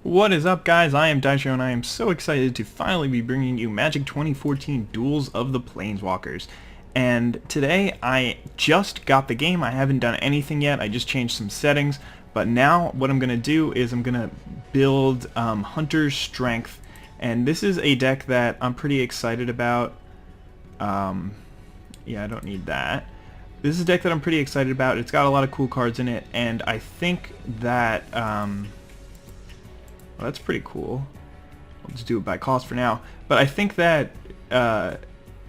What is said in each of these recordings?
What is up, guys? I am Daisho, and I am so excited to finally be bringing you Magic 2014 Duels of the Planeswalkers. And today I just got the game. I haven't done anything yet. I just changed some settings. But now what I'm going to do is I'm going to build Hunter's Strength. And this is a deck that I'm pretty excited about. Yeah, I don't need that. This is a deck that I'm pretty excited about. It's got a lot of cool cards in it, and I think that well, that's pretty cool. I'll just do it by cost for now. But I think that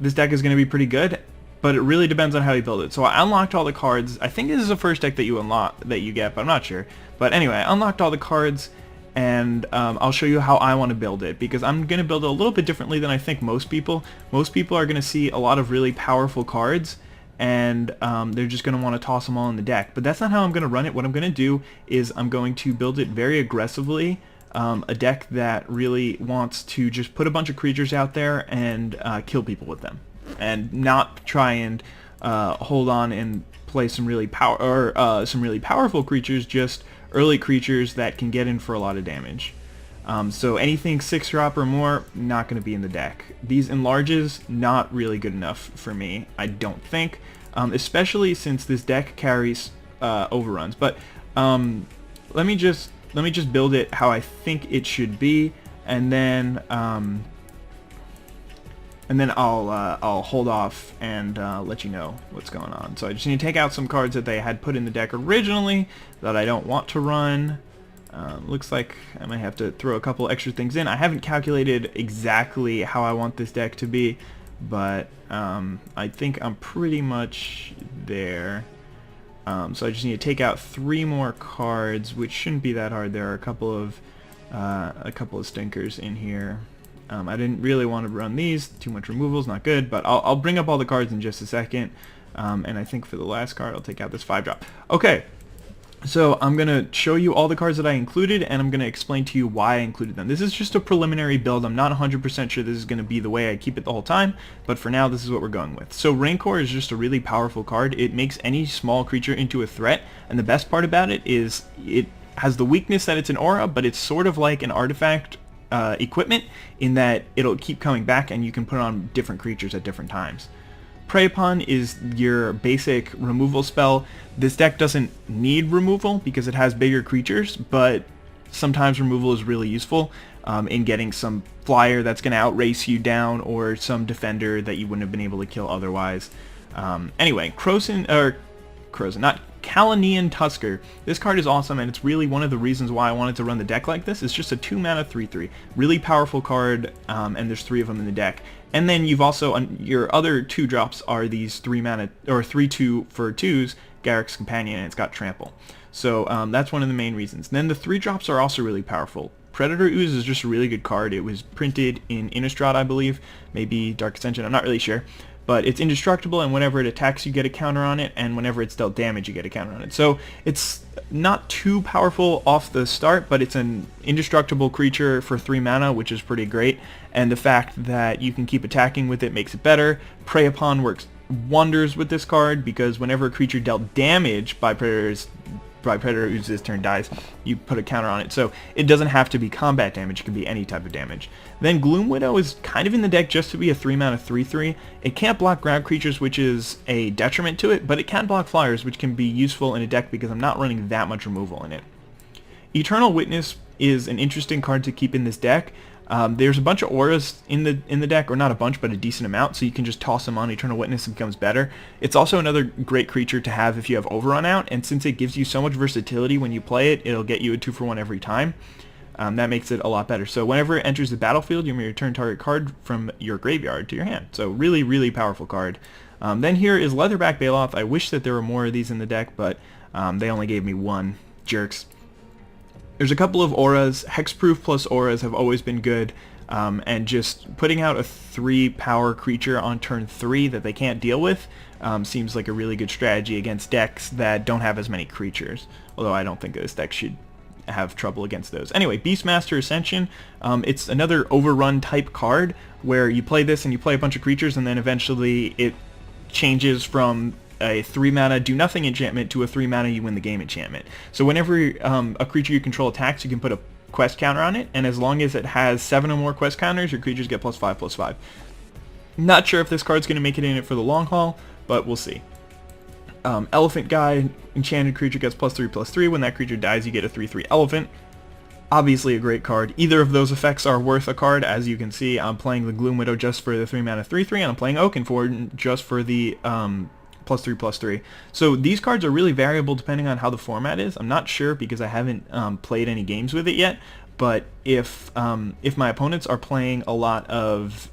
this deck is going to be pretty good, but it really depends on how you build it. So I unlocked all the cards. I think this is the first deck that you get, but I'm not sure. But anyway, I unlocked all the cards, and I'll show you how I want to build it, because I'm going to build it a little bit differently than I think most people. Most people are going to see a lot of really powerful cards, and they're just going to want to toss them all in the deck. But that's not how I'm going to run it. What I'm going to do is I'm going to build it very aggressively. A deck that really wants to just put a bunch of creatures out there and kill people with them, and not try and hold on and play some really powerful creatures, just early creatures that can get in for a lot of damage. So anything 6-drop or more, not going to be in the deck. These enlarges, not really good enough for me, I don't think, especially since this deck carries overruns. But let me just build it how I think it should be, and then I'll hold off and let you know what's going on. So I just need to take out some cards that they had put in the deck originally that I don't want to run. Looks like I might have to throw a couple extra things in. I haven't calculated exactly how I want this deck to be, but I think I'm pretty much there. So I just need to take out 3 more cards, which shouldn't be that hard. There are a couple of stinkers in here. I didn't really want to run these. Too much removals, not good. But I'll bring up all the cards in just a second. And I think for the last card, I'll take out this 5-drop. Okay. So I'm going to show you all the cards that I included, and I'm going to explain to you why I included them. This is just a preliminary build. I'm not 100% sure this is going to be the way I keep it the whole time, but for now this is what we're going with. So Rancor is just a really powerful card. It makes any small creature into a threat, and the best part about it is it has the weakness that it's an aura, but it's sort of like an artifact equipment in that it'll keep coming back and you can put it on different creatures at different times. Prey Upon is your basic removal spell. This deck doesn't need removal because it has bigger creatures, but sometimes removal is really useful in getting some flyer that's going to outrace you down, or some defender that you wouldn't have been able to kill otherwise. Anyway, Kalanian Tusker. This card is awesome, and it's really one of the reasons why I wanted to run the deck like this. It's just a 2-mana 3/3. Really powerful card, and there's 3 of them in the deck. And then you've also, your other 2-drops are these 3-mana, or 3/2 for 2s, Garruk's Companion, and it's got Trample. So that's one of the main reasons. And then the 3-drops are also really powerful. Predator Ooze is just a really good card. It was printed in Innistrad, I believe, maybe Dark Ascension, I'm not really sure. But it's indestructible, and whenever it attacks you get a counter on it, and whenever it's dealt damage you get a counter on it. So it's not too powerful off the start, but it's an indestructible creature for 3 mana, which is pretty great. And the fact that you can keep attacking with it makes it better. Prey Upon works wonders with this card, because whenever a creature dealt damage by Predator Ooze's turn dies, you put a counter on it. So it doesn't have to be combat damage, it can be any type of damage. Then Gloom Widow is kind of in the deck just to be a 3-mana 3/3. It can't block grab creatures, which is a detriment to it, but it can block flyers, which can be useful in a deck because I'm not running that much removal in it. Eternal Witness is an interesting card to keep in this deck. There's a bunch of auras in the deck, or not a bunch, but a decent amount, so you can just toss them on. Eternal Witness and becomes better. It's also another great creature to have if you have Overrun out, and since it gives you so much versatility when you play it, it'll get you a 2-for-1 every time. That makes it a lot better. So whenever it enters the battlefield, you may return target card from your graveyard to your hand. So really, really powerful card. Then here is Leatherback Baloth. I wish that there were more of these in the deck, but they only gave me 1. Jerks. There's a couple of auras. Hexproof plus auras have always been good, and just putting out a 3-power creature on turn 3 that they can't deal with seems like a really good strategy against decks that don't have as many creatures, although I don't think this deck should have trouble against those. Anyway, Beastmaster Ascension, it's another overrun type card where you play this and you play a bunch of creatures, and then eventually it changes from a 3-mana do nothing enchantment to a 3-mana you win the game enchantment. So whenever a creature you control attacks, you can put a quest counter on it, and as long as it has 7 or more quest counters, your creatures get +5/+5. Not sure if this card's going to make it in it for the long haul, but we'll see. Elephant Guy, enchanted creature gets +3/+3. When that creature dies, you get a 3/3 elephant. Obviously a great card. Either of those effects are worth a card. As you can see, I'm playing the Gloom Widow just for the 3 mana 3/3, and I'm playing Oakenford just for the +3/+3. So these cards are really variable depending on how the format is. I'm not sure because I haven't played any games with it yet, but if my opponents are playing a lot of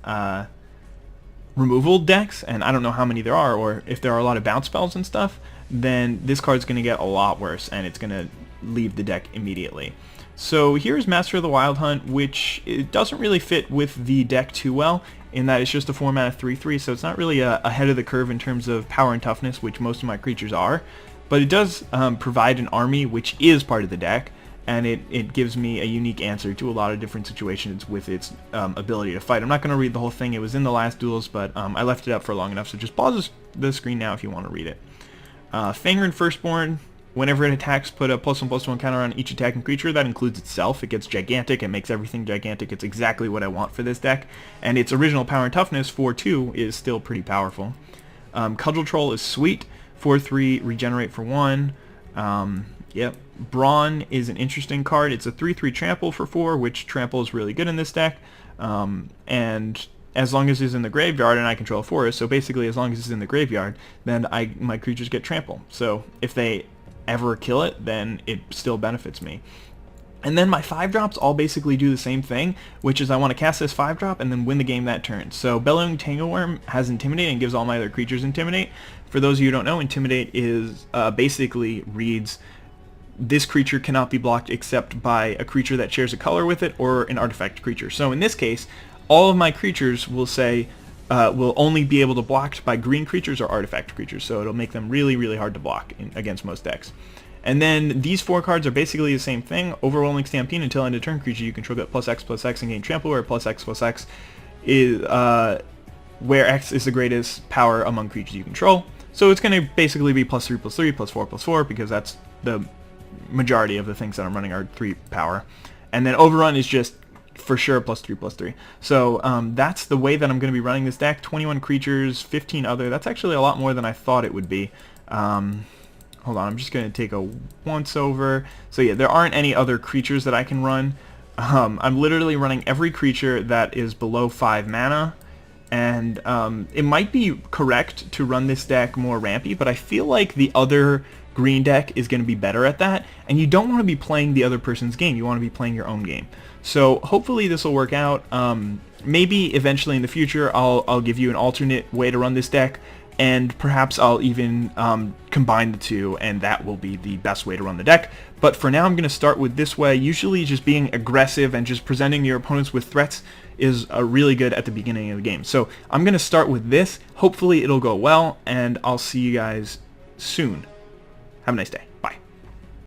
removal decks, and I don't know how many there are, or if there are a lot of bounce spells and stuff, then this card's going to get a lot worse, and it's going to leave the deck immediately. So here's Master of the Wild Hunt, which it doesn't really fit with the deck too well, in that it's just a 4 mana 3/3, so it's not really ahead of the curve in terms of power and toughness, which most of my creatures are, but it does provide an army, which is part of the deck, and it gives me a unique answer to a lot of different situations with its ability to fight. I'm not going to read the whole thing. It was in the last duels, but I left it up for long enough, so just pause the screen now if you want to read it. Fangren Firstborn, whenever it attacks, put a +1/+1 counter on each attacking creature. That includes itself. It gets gigantic. It makes everything gigantic. It's exactly what I want for this deck. And its original power and toughness, 4/2, is still pretty powerful. Cudgel Troll is sweet. 4/3, regenerate for 1. Yep. Brawn is an interesting card. It's a 3/3 trample for 4, which trample is really good in this deck. And as long as it's in the graveyard, and I control a forest, so basically as long as it's in the graveyard, then my creatures get trample. So if they ever kill it, then it still benefits me. And then my 5-drops all basically do the same thing, which is I want to cast this 5-drop and then win the game that turn. So Bellowing Tangleworm has Intimidate and gives all my other creatures Intimidate. For those of you who don't know, Intimidate is basically reads, this creature cannot be blocked except by a creature that shares a color with it or an artifact creature. So in this case, all of my creatures will say will only be able to block by green creatures or artifact creatures, so it'll make them really, really hard to block against most decks. And then these 4 cards are basically the same thing. Overwhelming Stampede, until end of turn, creature you control get +X/+X and gain trample, where +X/+X is where X is the greatest power among creatures you control. So it's going to basically be +3/+3, +4/+4, because that's the majority of the things that I'm running are 3 power. And then Overrun is just for sure +3/+3. So that's the way that I'm going to be running this deck. 21 creatures, 15 other. That's actually a lot more than I thought it would be. Hold on, I'm just going to take a once over. So yeah, there aren't any other creatures that I can run. I'm literally running every creature that is below 5 mana. And it might be correct to run this deck more rampy, but I feel like the other green deck is going to be better at that, and you don't want to be playing the other person's game. You want to be playing your own game. So hopefully this will work out. Maybe eventually in the future I'll give you an alternate way to run this deck, and perhaps I'll even combine the two, and that will be the best way to run the deck. But for now I'm going to start with this way. Usually just being aggressive and just presenting your opponents with threats is really good at the beginning of the game. So I'm going to start with this. Hopefully it'll go well, and I'll see you guys soon. Have a nice day.